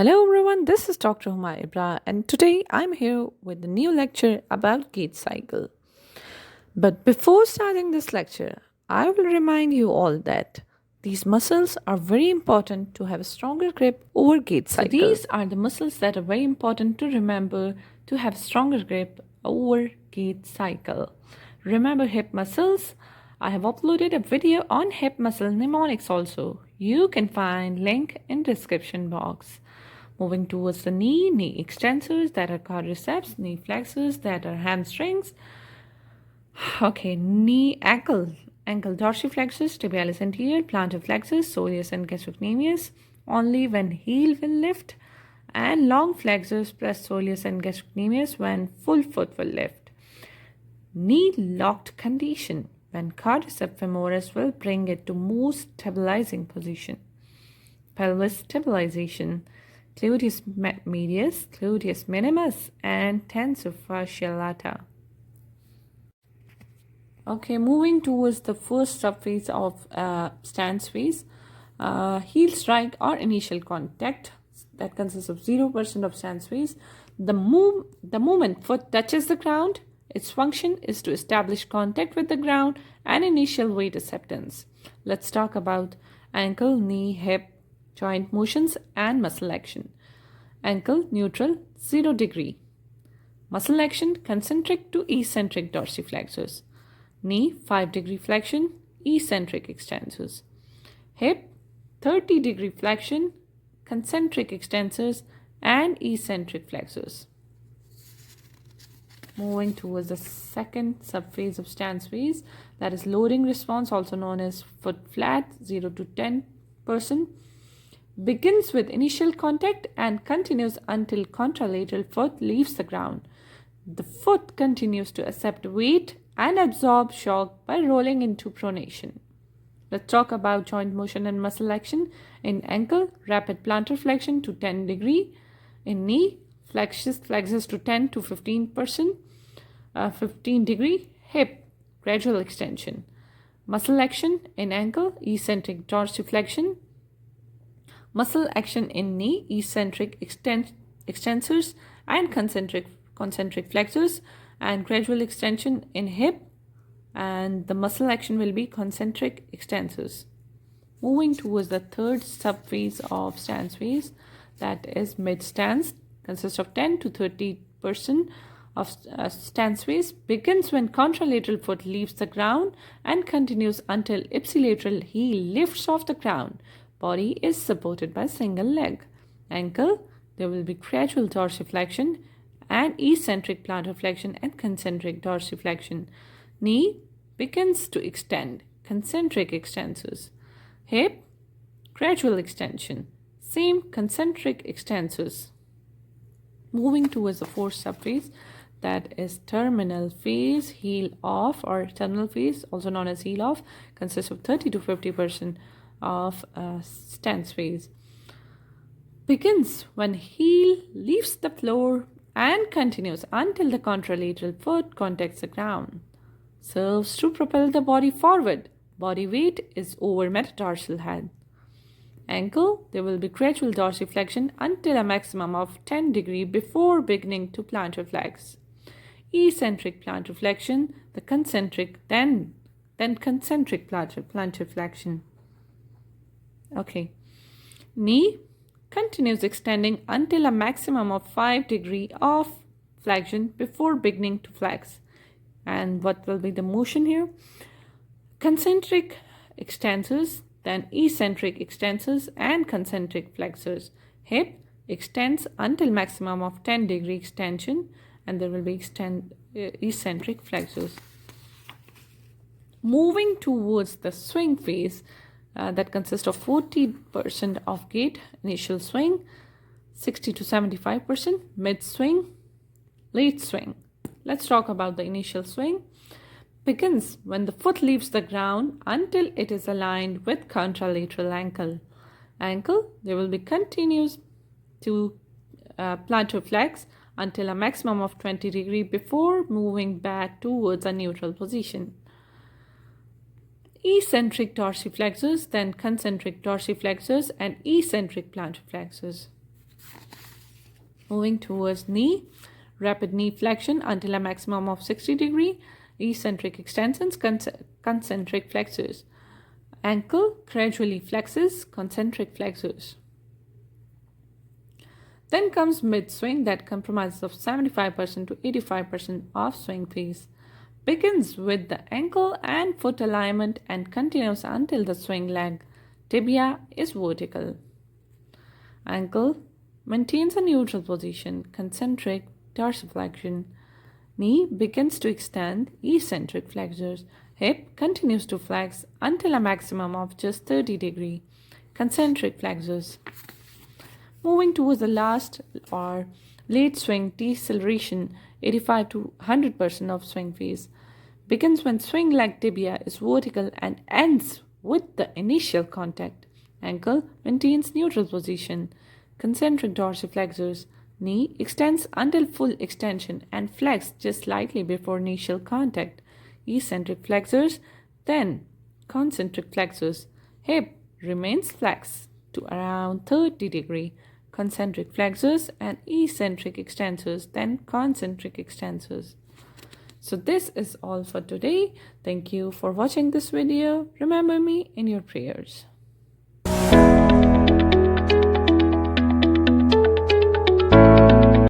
Hello everyone, this is Dr. Huma Ibrar, and today I'm here with a new lecture about gait cycle. But before starting this lecture, I will remind you all that these muscles are very important to have a stronger grip over gait cycle. So these are the muscles that are very important to remember to have stronger grip over gait cycle. Remember hip muscles? I have uploaded a video on hip muscle mnemonics also. You can find link in description box. Moving towards the knee extensors that are quadriceps, knee flexors that are hamstrings. Okay, ankle dorsiflexors, tibialis anterior, plantar flexors, soleus and gastrocnemius, only when heel will lift, and long flexors plus soleus and gastrocnemius when full foot will lift. Knee locked condition, when quadriceps femoris will bring it to most stabilizing position. Pelvis stabilization, gluteus medius, gluteus minimus, and tensor fascia lata. Okay, moving towards the first subphase of stance phase, heel strike or initial contact that consists of 0% of stance phase. The moment foot touches the ground, its function is to establish contact with the ground and initial weight acceptance. Let's talk about ankle, knee, hip, joint motions and muscle action. Ankle neutral 0 degree. Muscle action concentric to eccentric dorsiflexors. Knee 5 degree flexion, eccentric extensors. Hip 30 degree flexion, concentric extensors and eccentric flexors. Moving towards the second subphase of stance phase, that is loading response, also known as foot flat 0 to 10%, begins with initial contact and continues until contralateral foot leaves the ground. The foot continues to accept weight and absorb shock by rolling into pronation. Let's talk about joint motion and muscle action. In ankle, rapid plantar flexion to 10 degree. In knee, flexes to 10 to 15%, 15 degree. Hip, gradual extension. Muscle action in ankle, eccentric dorsiflexion. Muscle action in knee, eccentric extensors and concentric flexors, and gradual extension in hip, and the muscle action will be concentric extensors. Moving towards the third subphase of stance phase, that is mid stance, consists of 10 to 30% of stance phase, begins when contralateral foot leaves the ground and continues until ipsilateral heel lifts off the ground. Body is supported by single leg. Ankle, there will be gradual dorsiflexion and eccentric plantar flexion and concentric dorsiflexion. Knee begins to extend, concentric extensors. Hip, gradual extension, same concentric extensors. Moving towards the fourth subphase, that is terminal phase, heel off, or terminal phase, also known as heel off, consists of 30 to 50% of stance phase. Begins when heel leaves the floor and continues until the contralateral foot contacts the ground. Serves to propel the body forward. Body weight is over metatarsal head. Ankle, there will be gradual dorsiflexion until a maximum of 10 degree before beginning to plantar flex. Eccentric plantar flexion, the concentric, then concentric plantar flexion. Okay. Knee continues extending until a maximum of 5 degree of flexion before beginning to flex. And what will be the motion here? Concentric extensors, then eccentric extensors and concentric flexors. Hip extends until maximum of 10 degree extension, and there will be eccentric flexors. Moving towards the swing phase, that consists of 40% of gait, initial swing, 60 to 75%, mid swing, late swing. Let's talk about the initial swing. Begins when the foot leaves the ground until it is aligned with contralateral ankle. Ankle, there will be continues to plantar flex until a maximum of 20 degree before moving back towards a neutral position. Eccentric dorsiflexors, then concentric dorsiflexors and eccentric plantar flexors. Moving towards knee, rapid knee flexion until a maximum of 60 degree, eccentric extensions, concentric flexors. Ankle gradually flexes, concentric flexors. Then comes mid-swing that comprises of 75% to 85% of swing phase. Begins with the ankle and foot alignment and continues until the swing leg. Tibia is vertical. Ankle maintains a neutral position, concentric dorsiflexion. Knee begins to extend, eccentric flexors. Hip continues to flex until a maximum of just 30 degree, concentric flexors. Moving towards the last or late swing deceleration, 85 to 100% of swing phase. Begins when swing leg tibia is vertical and ends with the initial contact. Ankle maintains neutral position, concentric dorsiflexors. Knee extends until full extension and flex just slightly before initial contact. Eccentric flexors, then concentric flexors. Hip remains flexed to around 30 degree. Concentric flexors and eccentric extensors, then concentric extensors. So this is all for today. Thank you for watching this video. Remember me in your prayers.